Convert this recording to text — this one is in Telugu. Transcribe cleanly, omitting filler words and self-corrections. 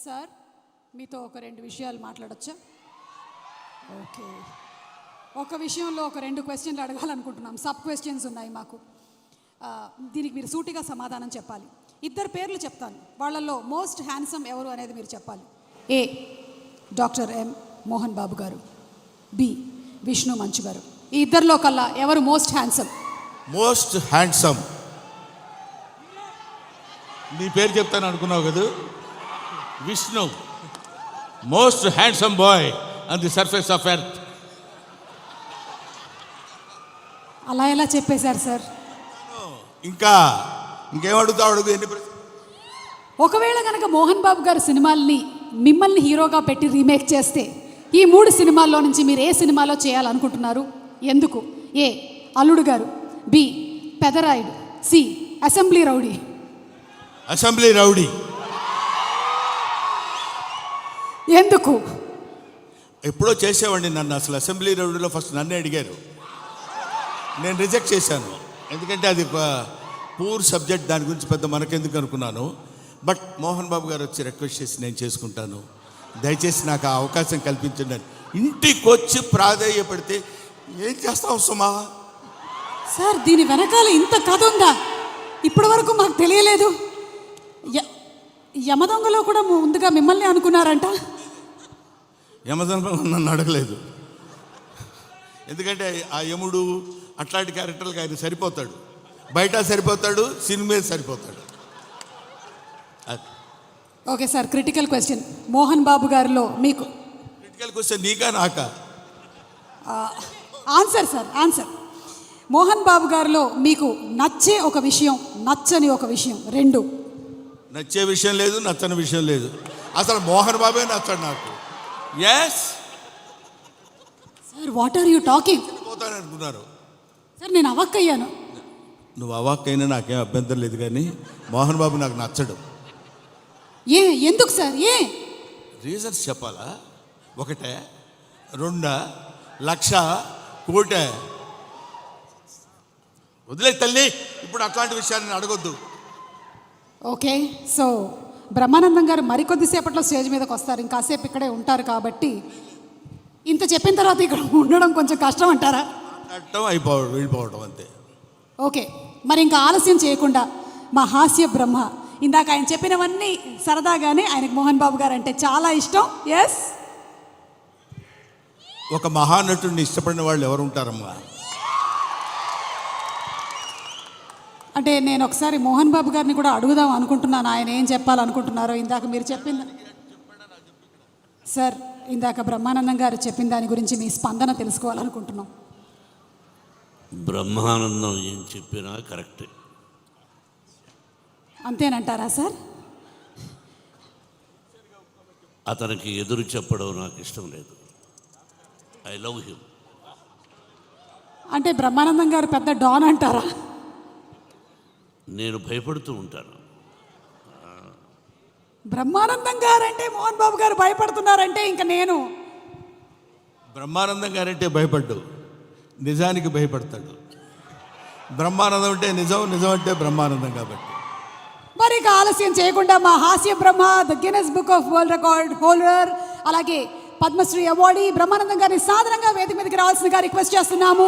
సార్ మీతో ఒక రెండు విషయాలు మాట్లాడొచ్చా? ఓకే, ఒక విషయంలో ఒక రెండు క్వశ్చన్లు అడగాలనుకుంటున్నాం. సబ్ క్వశ్చన్స్ ఉన్నాయి మాకు. దీనికి మీరు సూటిగా సమాధానం చెప్పాలి. ఇద్దరు పేర్లు చెప్తాను, వాళ్ళల్లో మోస్ట్ హ్యాండ్సమ్ ఎవరు అనేది మీరు చెప్పాలి. ఏ డాక్టర్ ఎం మోహన్ బాబు గారు, బి విష్ణు మంచు గారు. ఈ ఇద్దరిలో కల్లా ఎవరు మోస్ట్ హ్యాండ్సమ్? మోస్ట్ హ్యాండ్సమ్ నీ పేరు చెప్తాను అనుకున్నావు కదా, Vishnu. Most handsome boy on the surface of earth. అలా ఎలా చెప్పేశారు సార్? ఇంకేమడుగుతావు అడుగు. ఒకవేళ కనుక మోహన్ బాబు గారు సినిమాల్ని మిమ్మల్ని హీరోగా పెట్టి రీమేక్ చేస్తే ఈ 3 సినిమాల్లో నుంచి మీరు ఏ సినిమాలో చేయాలనుకుంటున్నారు? ఎందుకు? A Alludu Garu, B Pedarayudu, C assembly rowdy. Assembly rowdy. ఎందుకు? ఎప్పుడో చేసేవాడిని నన్ను. అసలు అసెంబ్లీ రౌడీలో ఫస్ట్ నన్నే అడిగారు, నేను రిజెక్ట్ చేశాను. ఎందుకంటే అది పూర్ సబ్జెక్ట్, దాని గురించి పెద్ద మనకెందుకు అనుకున్నాను. బట్ మోహన్ బాబు గారు వచ్చి రిక్వెస్ట్ చేసి నేను చేసుకుంటాను, దయచేసి నాకు ఆ అవకాశం కల్పించండి అని ఇంటికి వచ్చి ప్రాధేయపడితే ఏం చేస్తాం సుమా? సార్ దీని వెనకాల ఇంత కథ ఉందా? ఇప్పటి వరకు మాకు తెలియలేదు. యమదొంగలో కూడా ముందుగా మిమ్మల్ని అనుకున్నారంట. యమదొంగ నన్ను అడగలేదు, ఎందుకంటే ఆ యముడు అట్లాంటి క్యారెక్టర్లకు ఆయన సరిపోతాడు. బయట సరిపోతాడు, సినిమా సరిపోతాడు. Okay sir, critical question. Mohan Babu గారిలో మీకు క్రిటికల్ క్వశ్చన్ నీకా నాకా? Answer sir, answer. Mohan Babu గారిలో మీకు నచ్చే ఒక విషయం, నచ్చని ఒక విషయం, రెండు. నచ్చే విషయం లేదు, నచ్చని విషయం లేదు. అసలు మోహన్ బాబే నచ్చడు నాకు. Yes sir, what are you talking? పోతాననుకున్నారు సార్, నేను అవాక్కయ్యాను. నువ్వు అవాక్కైనా నాకేం అభ్యంతరం లేదు, కానీ మోహన్ బాబు నాకు నచ్చడు. ఎందుకు సార్? రీజన్స్ చెప్పాలా? ఒకటే, 2, 1,00,000, కోటే? వదిలే తల్లి, ఇప్పుడు అట్లాంటి విషయాన్ని అడగొద్దు. ఓకే, సో బ్రహ్మానందం గారు మరికొద్దిసేపట్లో స్టేజ్ మీదకి వస్తారు, ఇంకాసేపు ఇక్కడే ఉంటారు. కాబట్టి ఇంత చెప్పిన తర్వాత ఇక్కడ ఉండడం కొంచెం కష్టం అంటారా? వెళ్ళిపోవడం అంతే. ఓకే, మరి ఇంకా ఆలస్యం చేయకుండా మా హాస్య బ్రహ్మ, ఇందాక ఆయన చెప్పినవన్నీ సరదాగానే ఆయనకు మోహన్ బాబు గారు అంటే చాలా ఇష్టం. ఎస్, ఒక మహానటుడిని ఇష్టపడిన వాళ్ళు ఎవరు ఉంటారమ్మా? అంటే నేను ఒకసారి మోహన్ బాబు గారిని కూడా అడుగుదాం అనుకుంటున్నాను, ఆయన ఏం చెప్పాలనుకుంటున్నారో. ఇందాక మీరు చెప్పింది సార్, ఇందాక బ్రహ్మానందం గారు చెప్పిన దాని గురించి మీ స్పందన తెలుసుకోవాలనుకుంటున్నాం. బ్రహ్మానందం ఏం చెప్పినా కరెక్టే. అంతేనంటారా సార్? అతనికి ఎదురు చెప్పడం నాకు ఇష్టం లేదు. I love him. అంటే బ్రహ్మానందం గారు పెద్ద డాన్ అంటారా? నేను భయపడుతూ ఉంటాను. బ్రహ్మానందం గారు అంటే మోహన్ బాబు గారు భయపడుతున్నారంటే ఇంకా నేను బ్రహ్మానందం గారంటే భయపడ్డు, నిజానికి భయపడతాడు. బ్రహ్మానందం అంటే నిజం, నిజం అంటే బ్రహ్మానందం. కాబట్టి మరి ఇక ఆలస్యం చేయకుండా మా హాస్య బ్రహ్మ, the Guinness book of world record holder, అలాగే పద్మశ్రీ అవార్డీ బ్రహ్మానందం గారిని సాధారణంగా వేదిక మీదకి రావాల్సిందిగా రిక్వెస్ట్ చేస్తున్నాము.